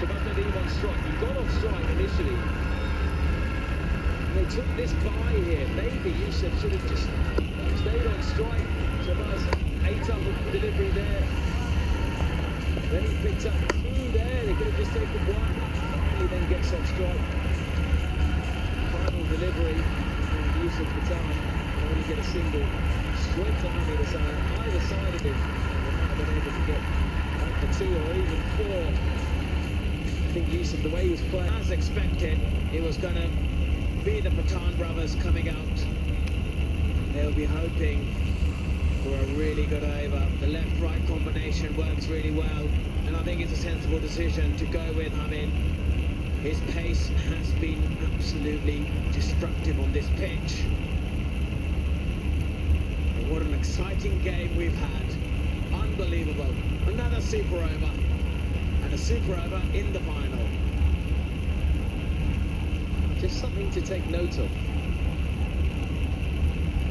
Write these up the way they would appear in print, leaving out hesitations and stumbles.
above the beam on strike. He got off strike initially. They took this by here. Maybe Yusuf should have just stayed on strike. Shabazz ate up a delivery there. Then he picked up two there. They could have just taken one. Finally then gets off strike. Final delivery. And Yusuf Khattab can only get a single straight to Hamid Hassan. Either side of him. They might have been able to get up for two or even four. I think Yusuf, the way he was playing, as expected, it was going to be the Pathan brothers coming out. They'll be hoping for a really good over. The left-right combination works really well, and I think it's a sensible decision to go with Hamid. His pace has been absolutely destructive on this pitch. And what an exciting game we've had. Unbelievable. Another super over, and a super over in the final. Just something to take note of.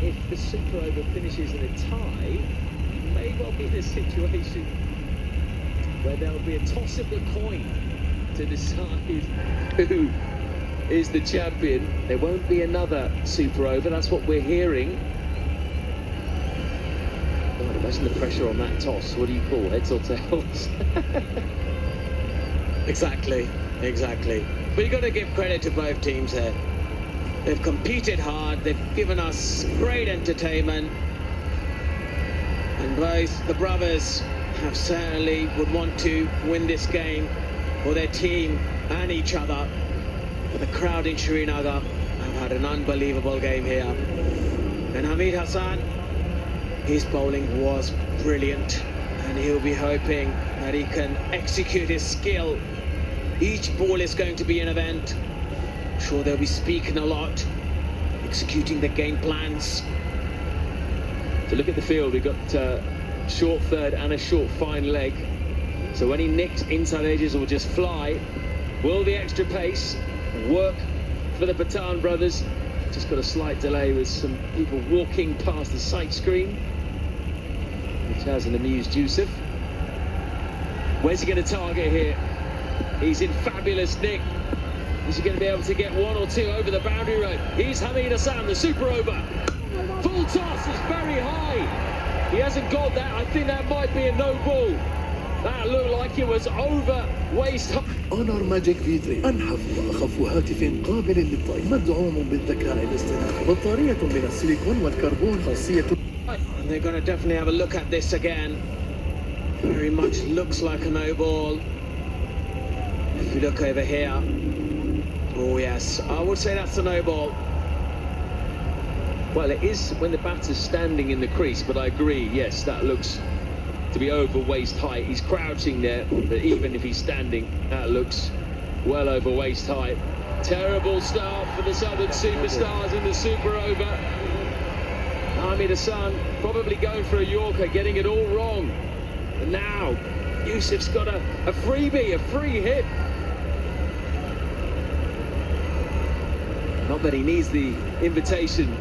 If the super over finishes in a tie, you may well be in a situation where there'll be a toss of the coin to decide who is the champion. There won't be another super over, that's what we're hearing. God, imagine the pressure on that toss. What do you call, heads or tails? Exactly. But you've got to give credit to both teams here. They've competed hard, they've given us great entertainment, and both the brothers have certainly would want to win this game for their team and each other. But the crowd in Srinagar have had an unbelievable game here. And Hamid Hassan, his bowling was brilliant, and he'll be hoping that he can execute his skill. Each ball is going to be an event. I'm sure they'll be speaking a lot, executing the game plans. To look at the field, we've got short third and a short fine leg. So any nicked inside edges will just fly. Will the extra pace work for the Pathan brothers? Just got a slight delay with some people walking past the sight screen, which hasn't amused Yusuf. Where's he going to target here? He's in fabulous nick. Is he going to be able to get one or two over the boundary road? He's Hamid Hassan, the super over. Full toss is very high. He hasn't got that. I think that might be a no ball. That looked like it was over waist high. Honor Magic V3 أنحف وأخف هاتف قابل للطي مدعوم بالذكاء الاصطناعي بطارية من السيليكون والكربون خاصية. And they're going to definitely have a look at this again. Very much looks like a no ball. If you look over here, oh yes, I would say that's a no ball. Well, it is when the batter's standing in the crease, but I agree, yes, that looks to be over waist height. He's crouching there, but even if he's standing, that looks well over waist height. Terrible start for the Southern superstars in the super over. Hamid Hassan probably going for a Yorker, getting it all wrong. And now, Yusuf's got a freebie, a free hit. Not that he needs the invitation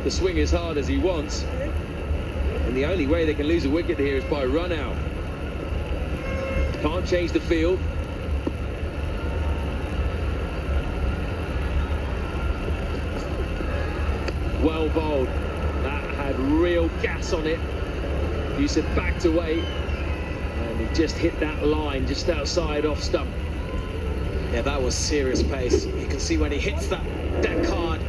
to swing as hard as he wants. And the only way they can lose a wicket here is by run out. Can't change the field. Well bowled. That had real gas on it. Yusuf backed away. And he just hit that line just outside off stump. Yeah, that was serious pace. You can see when he hits that card,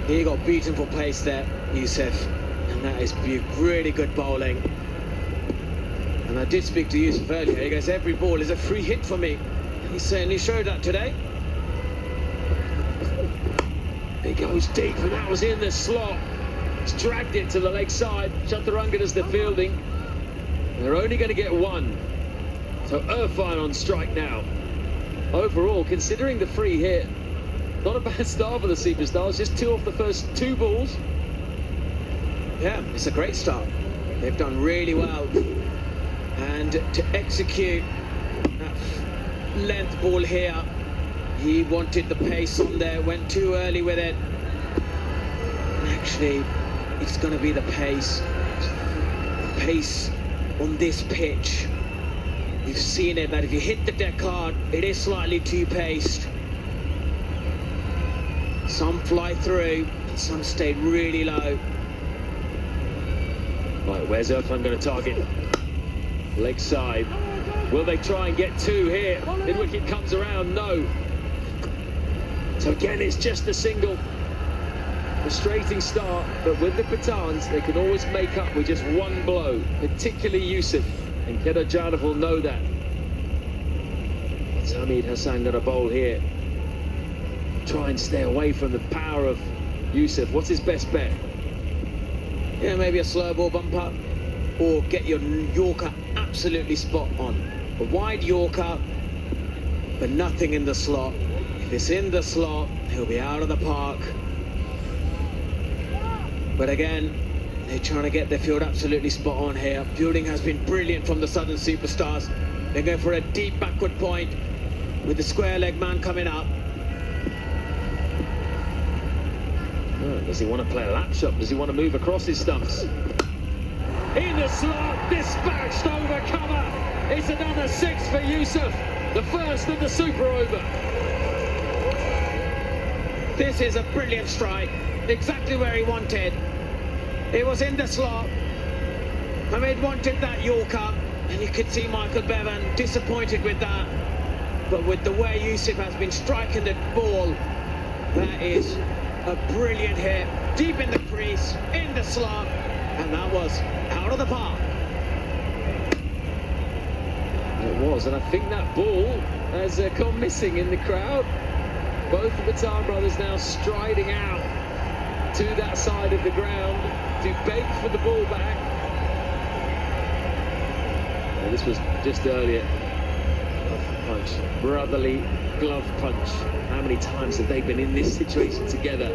he got beaten for pace there, Yusuf. And that is really good bowling. And I did speak to Yusuf earlier. He goes, every ball is a free hit for me. He certainly showed that today. It goes deep, and that was in the slot. He's dragged it to the leg side. Chaturanga does the fielding. They're only going to get one. So Irfan on strike now. Overall, considering the free hit, not a bad start for the superstars. Just two off the first two balls. Yeah, it's a great start. They've done really well. And to execute that length ball here, he wanted the pace on there, went too early with it. And actually, it's going to be the pace. The pace on this pitch We've seen it that if you hit the deck hard, it is slightly too paced. Some fly through, and some stayed really low. Right, where's Irfan going to target? Leg side. Will they try and get two here? Mid wicket comes around, no. So again, it's just a single. Frustrating start, but with the Pathans, they can always make up with just one blow, particularly Yusuf, and Kedar Jadhav will know that. Zamid Hassan got a bowl here. Try and stay away from the power of Yusuf. What's his best bet? Yeah, maybe a slow ball bumper, or get your Yorker absolutely spot on. A wide Yorker, but nothing in the slot. If it's in the slot, he'll be out of the park. But again, they're trying to get their field absolutely spot on here. Fielding has been brilliant from the Southern Superstars. They're going for a deep backward point with the square leg man coming up. Oh, does he want to play a lap shot? Does he want to move across his stumps? In the slot, dispatched over cover. It's another six for Yusuf, the first of the super over. This is a brilliant strike, exactly where he wanted. It was in the slot. Hamid wanted that Yorker, and you could see Michael Bevan disappointed with that. But with the way Yusuf has been striking the ball, that is a brilliant hit, deep in the crease, in the slot, and that was out of the park. It was, and I think that ball has gone missing in the crowd. Both of the Pathan brothers now striding out to that side of the ground to beg for the ball back. And this was just earlier. Glove punch, brotherly glove punch. How many times have they been in this situation together?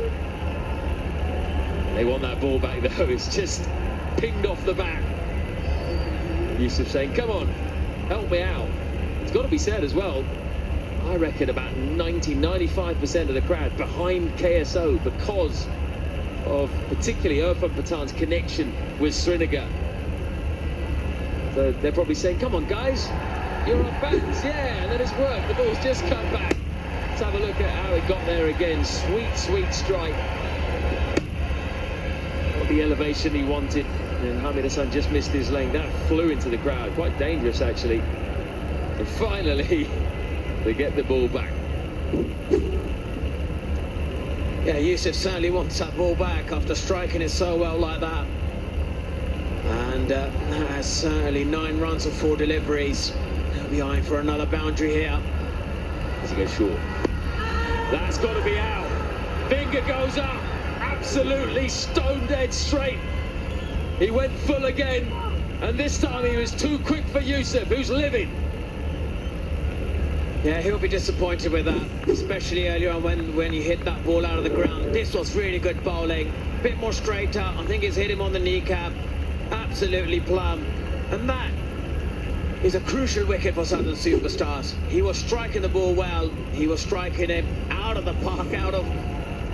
They want that ball back though. It's just pinged off the bat. Yusuf saying, come on, help me out. It's got to be said as well, I reckon about 90-95% of the crowd behind KSO because of particularly Irfan Pathan's connection with Srinagar. So they're probably saying, come on guys, you're on bats, yeah, let us work. The ball's just come back. Let's have a look at how it got there again. Sweet, sweet strike. Got the elevation he wanted, and Hamid Hassan just missed his lane. That flew into the crowd, quite dangerous actually. And finally, they get the ball back. Yeah, Yusuf certainly wants that ball back after striking it so well like that. And that has certainly 9 runs of 4 deliveries. They'll be eyeing for another boundary here. As he goes short. That's got to be out. Finger goes up. Absolutely stone dead straight. He went full again. And this time he was too quick for Yusuf, who's living. Yeah, he'll be disappointed with that, especially earlier on when he hit that ball out of the ground. This was really good bowling, a bit more straighter. I think it's hit him on the kneecap, absolutely plumb. And that is a crucial wicket for Southern Superstars. He was striking the ball well, he was striking it out of the park, out of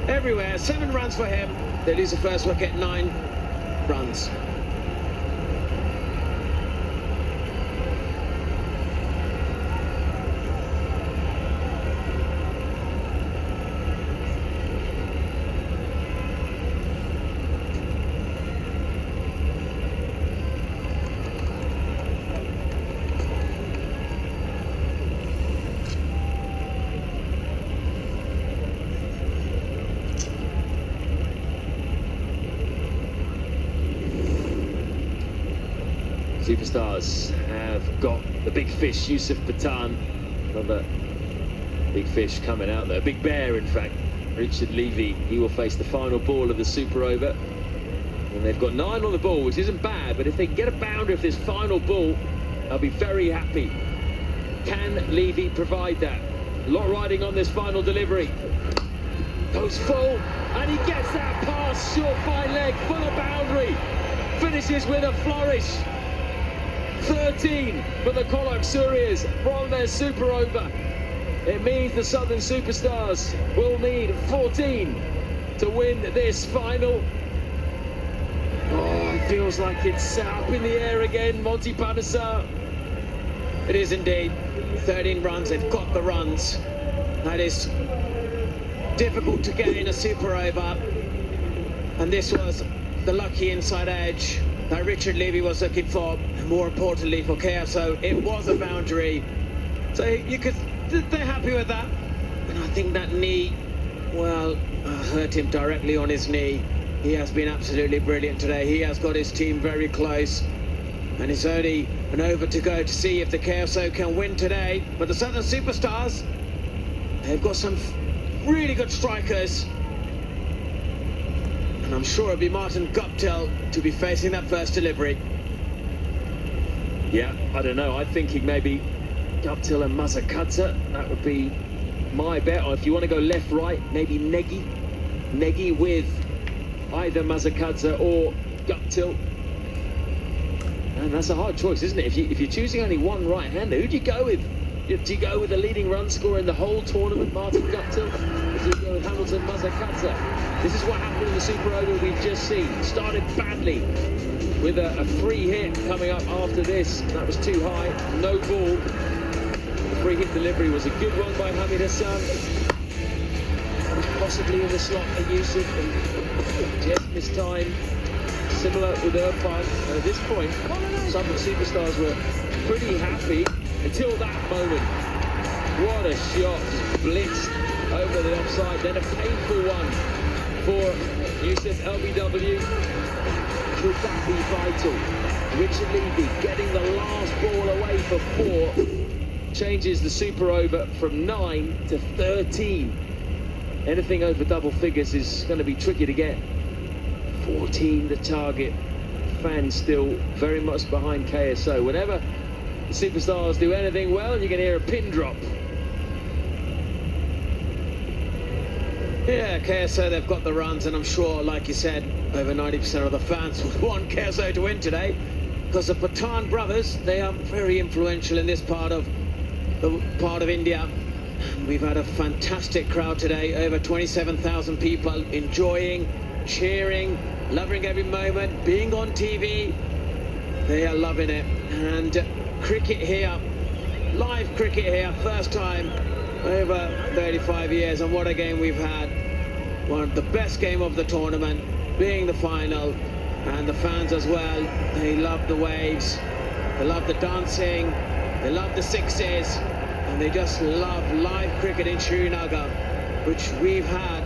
everywhere. 7 runs for him. They lose the first wicket, 9 runs. Superstars have got the big fish, Yusuf Pathan. Another big fish coming out there. Big bear, in fact. Richard Levy, he will face the final ball of the super over. And they've got 9 on the ball, which isn't bad, but if they can get a boundary of this final ball, they'll be very happy. Can Levy provide that? A lot riding on this final delivery. Goes full, and he gets that pass, short fine leg, full of boundary. Finishes with a flourish. 13 for the Kolak Suryas from their super over. It means the Southern Superstars will need 14 to win this final. Oh, it feels like it's up in the air again, Monty Panesar. It is indeed. 13 runs, they've got the runs. That is difficult to get in a super over. And this was the lucky inside edge that Richard Levy was looking for. And more importantly for KSO, it was a boundary. So they're happy with that. And I think that knee, well, hurt him directly on his knee. He has been absolutely brilliant today. He has got his team very close. And it's only an over to go to see if the KSO can win today. But the Southern Superstars, they've got some really good strikers. And I'm sure it'll be Martin Guptill to be facing that first delivery. Yeah, I don't know. I'm thinking maybe Guptill and Mazakadze. That would be my bet. Or if you want to go left-right, maybe Negi with either Mazakadze or Guptill. And that's a hard choice, isn't it? If you're choosing only one right-hander, who do you go with? Do you go with the leading run scorer in the whole tournament, Martin Guptill? Or do you go with Hamilton Mazakadze? This is what happened in the Super Over we've just seen. Started badly with a free hit coming up after this. That was too high, no ball. The free hit delivery was a good one by Hamid Hassan. Possibly in the slot for Yusuf, and just missed time. Similar with Irfan. And at this point, some of the superstars were pretty happy until that moment. What a shot, just blitzed over the offside. Then a painful one for Yusuf LBW. Could that be vital? Richard Levy getting the last ball away for 4 changes the Super Over from 9 to 13. Anything over double figures is going to be tricky to get. 14 the target. Fans still very much behind KSO. Whenever the superstars do anything well, you can hear a pin drop. Yeah, KSO, they've got the runs, and I'm sure, like you said, over 90% of the fans would want KSO to win today, because the Pathan brothers, they are very influential in this part of India. We've had a fantastic crowd today, over 27,000 people enjoying, cheering, loving every moment, being on TV. They are loving it. And cricket here, live cricket here, first time over 35 years, and what a game we've had. One of the best game of the tournament, being the final, and the fans as well. They love the waves, they love the dancing, they love the sixes, and they just love live cricket in Srinagar, which we've had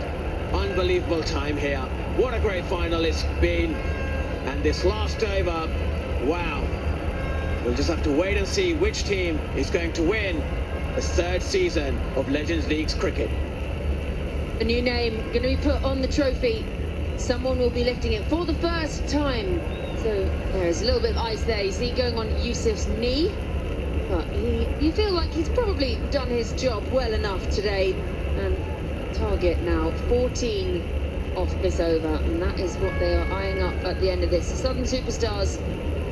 unbelievable time here. What a great final it's been, and this last over, wow. We'll just have to wait and see which team is going to win the 3rd season of Legends League's cricket. A new name going to be put on the trophy. Someone will be lifting it for the first time. So there's a little bit of ice there. You see going on Yusuf's knee. But you feel like he's probably done his job well enough today. And target now 14 off this over. And that is what they are eyeing up at the end of this. The Southern Superstars,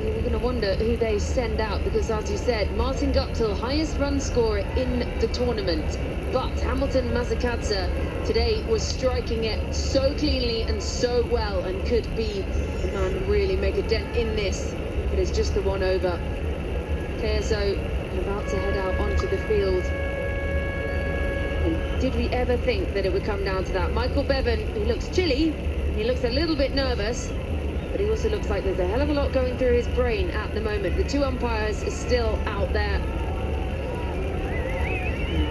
we're going to wonder who they send out, because as you said, Martin Guptill, highest run scorer in the tournament. But Hamilton Mazakadze today was striking it so cleanly and so well, and could be the man to really make a dent in this. It is just the one over. KSO about to head out onto the field. And did we ever think that it would come down to that? Michael Bevan, he looks chilly, he looks a little bit nervous, but he also looks like there's a hell of a lot going through his brain at the moment. The 2 umpires are still out there.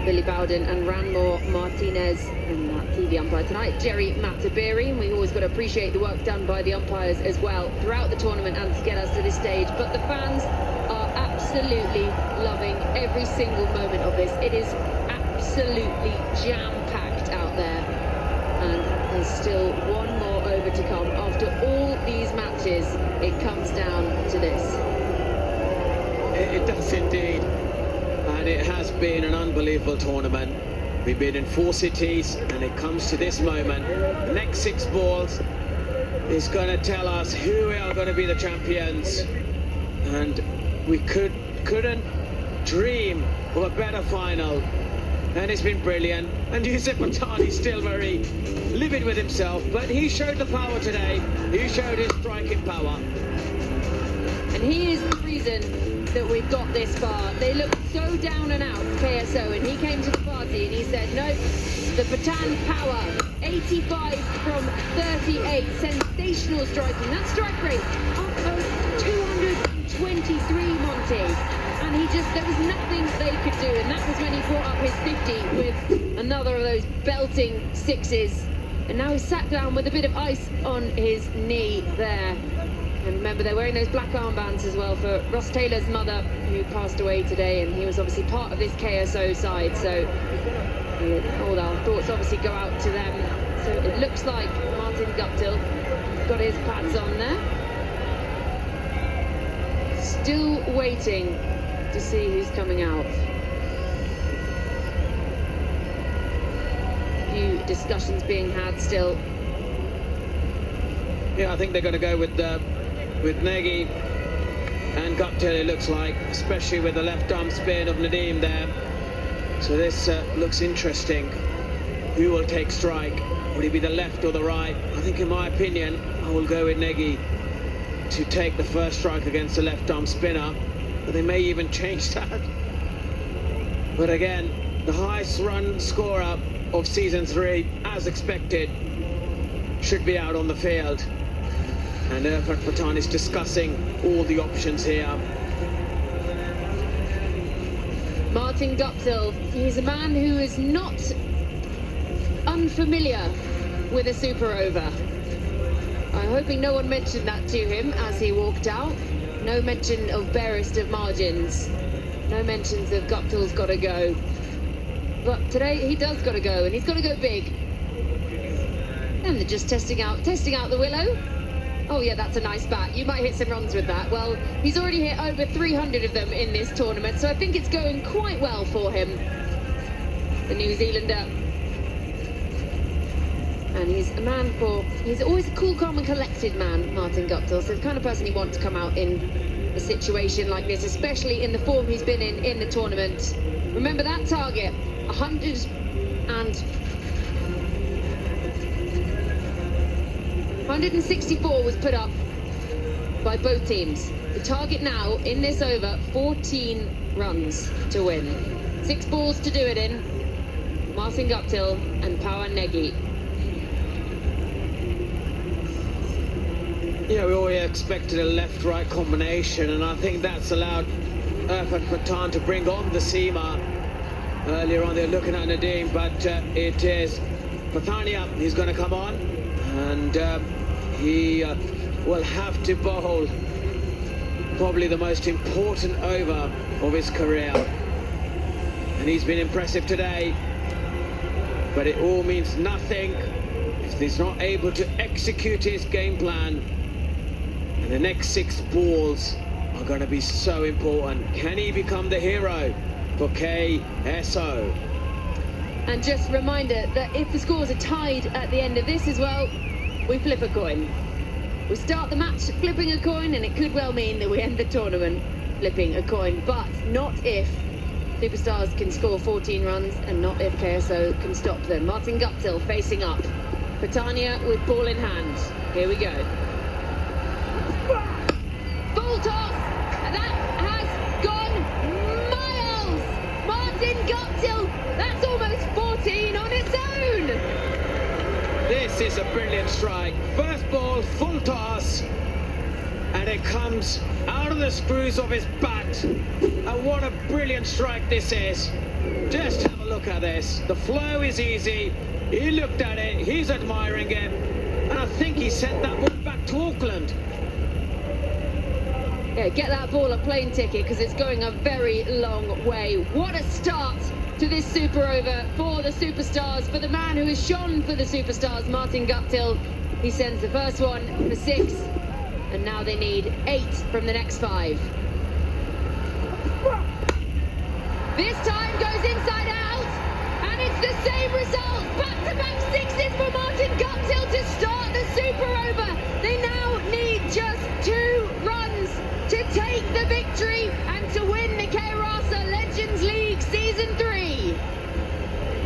Billy Bowden and Ranmore Martinez, and that TV umpire tonight, Jerry Matabiri. And we always got to appreciate the work done by the umpires as well throughout the tournament and to get us to this stage. But the fans are absolutely loving every single moment of this. It is absolutely jam-packed out there, and there's still one more over to come. After all these matches, it comes down to this. It does indeed, and it has been an unbelievable tournament. We've been in 4 cities, and it comes to this moment. The next 6 balls is going to tell us who are going to be the champions, and we couldn't dream of a better final. And it's been brilliant. And Yusuf Pathan is still very livid with himself, but he showed the power today. He showed his striking power. And he is the reason that we've got this far. They look so down and out, KSO, and he came to the party and he said, no, the Patan power, 85 from 38, sensational striking. That strike rate up over 223, Monty. And there was nothing they could do, and that was when he brought up his 50 with another of those belting sixes. And now he's sat down with a bit of ice on his knee there. And remember, they're wearing those black armbands as well for Ross Taylor's mother, who passed away today, and he was obviously part of this KSO side, so all our thoughts obviously go out to them. So it looks like Martin Guptill got his pads on there. Still waiting to see who's coming out. Few discussions being had still. Yeah, I think they're going to go with Nagy and Guptill, it looks like, especially with the left arm spin of Nadeem there. So this looks interesting. Who will take strike? Would he be the left or the right? I think, in my opinion, I will go with Nagy to take the first strike against the left arm spinner. But they may even change that. But again, the highest run scorer of season 3, as expected, should be out on the field. And Irfan Pathan is discussing all the options here. Martin Guptill, he's a man who is not unfamiliar with a super over. I'm hoping no one mentioned that to him as he walked out. No mention of barest of margins. No mentions of Guptill's got to go. But today he does got to go, and he's got to go big. And they're just testing out the Willow. Oh yeah, that's a nice bat. You might hit some runs with that. Well, he's already hit over 300 of them in this tournament, so I think it's going quite well for him, the New Zealander. And he's always a cool, calm and collected man, Martin Guptill. So the kind of person you want to come out in a situation like this, especially in the form he's been in the tournament. Remember that target, 164 was put up by both teams. The target now in this over, 14 runs to win. 6 balls to do it in. Martin Guptill and Pawan Nagy. Yeah, we always expected a left-right combination, and I think that's allowed Irfan Pathan to bring on the seamer. Earlier on, they're looking at Nadeem, but it is Pathania. He's going to come on, and he will have to bowl probably the most important over of his career. And he's been impressive today, but it all means nothing if he's not able to execute his game plan. And the next 6 balls are going to be so important. Can he become the hero for KSO? And just a reminder that if the scores are tied at the end of this as well, we flip a coin. We start the match flipping a coin, and it could well mean that we end the tournament flipping a coin, but not if Superstars can score 14 runs and not if KSO can stop them. Martin Guptill facing up. Patania with ball in hand. Here we go. Full toss, and that has gone miles. Martin Guptill, that's almost 14 on its own. This is a brilliant strike. First ball, full toss, and it comes out of the screws of his bat. And what a brilliant strike this is. Just have a look at this. The flow is easy. He looked at it, he's admiring it, and I think he sent that ball back to Auckland. Yeah, get that ball a plane ticket, because it's going a very long way. What a start to this super over for the Superstars, for the man who has shone for the Superstars, Martin Guptill. He sends the first one for 6, and now they need 8 from the next 5. This time goes inside out, and it's the same result. Back-to-back 6s for Martin Guptill to start the super over. They now need just 2 runs to take the victory and to win the K-Rasa Legends League Season 3.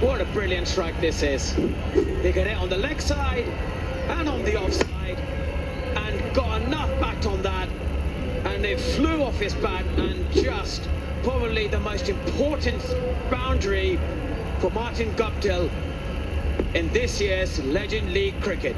What a brilliant strike this is. He got it on the leg side and on the offside, and got enough bat on that and it flew off his bat, and just probably the most important boundary for Martin Guptill in this year's Legend League cricket.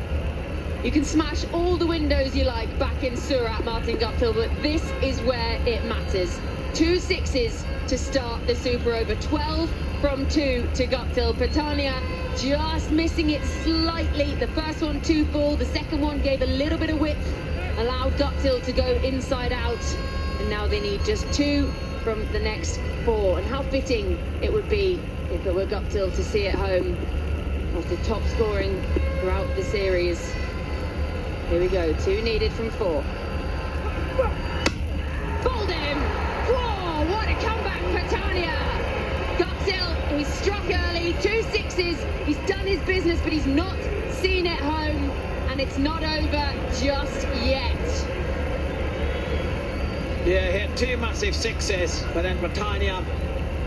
You can smash all the windows you like back in Surat, Martin Guptill, but this is where it matters. 2 sixes to start the super over. 12 from 2 to Guptill. Patania just missing it slightly. The first one 2 full, the second one gave a little bit of width, allowed Guptill to go inside out, and now they need just 2 from the next 4. And how fitting it would be if it were Guptill to see it home after top scoring throughout the series. Here we go, 2 needed from 4. Bowled him! Whoa, what a comeback, Patania! Guptill, he struck early, 2 sixes, he's done his business, but he's not seen it home, and it's not over just yet. Yeah, he had 2 massive sixes, but then Patania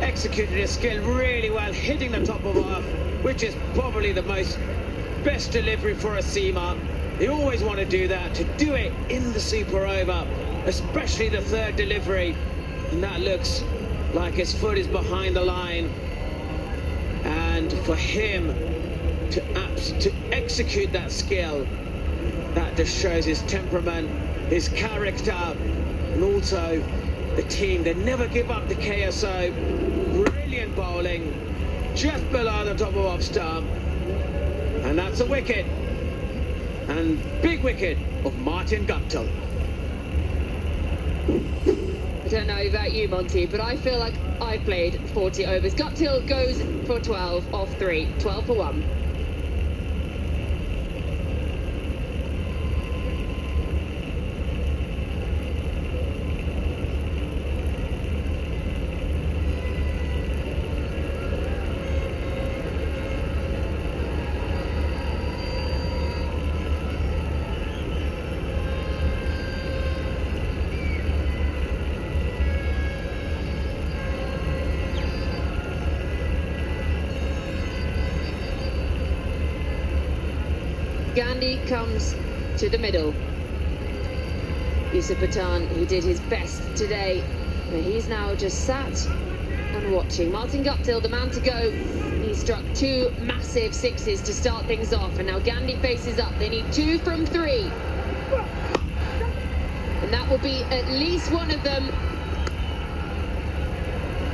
executed his skill really well, hitting the top of off, which is probably the best delivery for a seamer. They always want to do that, to do it in the super over, especially the third delivery. And that looks like his foot is behind the line. And for him to execute that skill, that just shows his temperament, his character, and also the team. They never give up the KSO. Brilliant bowling, just below the top of off stump. And that's a wicket. And big wicket of Martin Guptill. I don't know about you, Monty, but I feel like I played 40 overs. Guptill goes for 12 off 3, 12 for 1. Gandhi comes to the middle. Yusuf Pathan, who did his best today, but he's now just sat and watching. Martin Guptill, the man to go. He struck 2 massive sixes to start things off, and now Gandhi faces up. They need 2 from 3. And that will be at least one of them.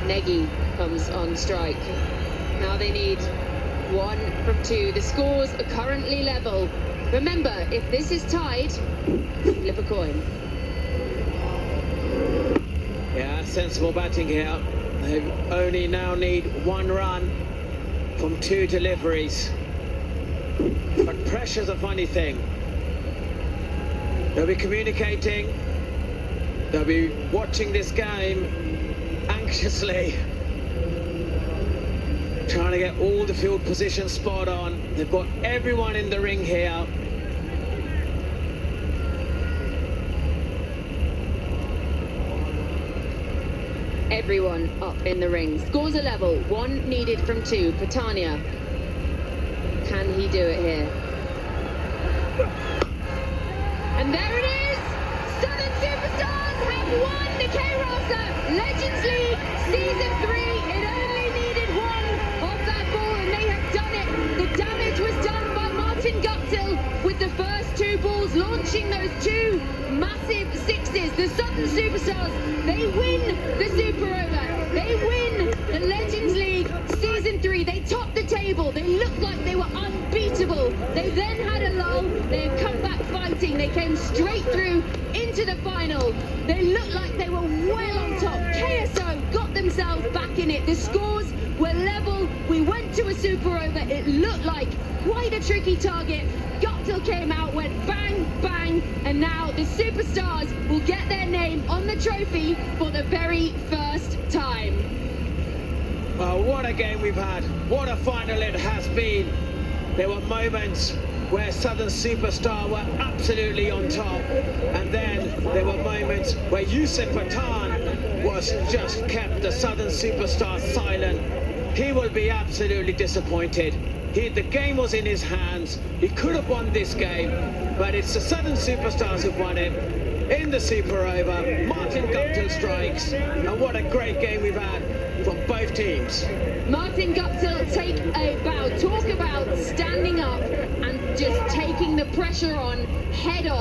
Negi comes on strike. Now they need 1 from 2. The scores are currently level. Remember, if this is tied, flip a coin. Yeah, sensible batting here. They only now need 1 run from 2 deliveries. But pressure's a funny thing. They'll be communicating. They'll be watching this game anxiously, trying to get all the field positions spot on. They've got everyone in the ring here. Everyone up in the ring. Scores are level. 1 needed from 2. Patania. Can he do it here? And there it is! Southern Superstars have won the K-Rasa Legends League Season 3. It only needed 1 of that ball, and they have done it. The damage was done by Martin Guptill with the first 2 balls, launching those 2 massive sixes. The Southern Superstars, they win the Super Over. They win the Legends League Season 3. They topped the table. They looked like they were unbeatable. They then had a lull. They have come back fighting. They came straight through into the final. They looked like they were well on top. KSO got themselves back in it. The scores were level. We went to a Super Over. It looked like quite a tricky target. Guptill came out, went bang, bang, and now the Superstars will get their name on the trophy for the very first time. Well, what a game we've had. What a final it has been. There were moments where Southern Superstar were absolutely on top, and then there were moments where Yusuf Pathan was just kept the Southern Superstar silent. He will be absolutely disappointed. The game was in his hands. He could have won this game, but it's the Southern Superstars who've won it. in the Super Over. Martin Guptill strikes, and what a great game we've had from both teams. Martin Guptill, take a bow. Talk about standing up and just taking the pressure on head on.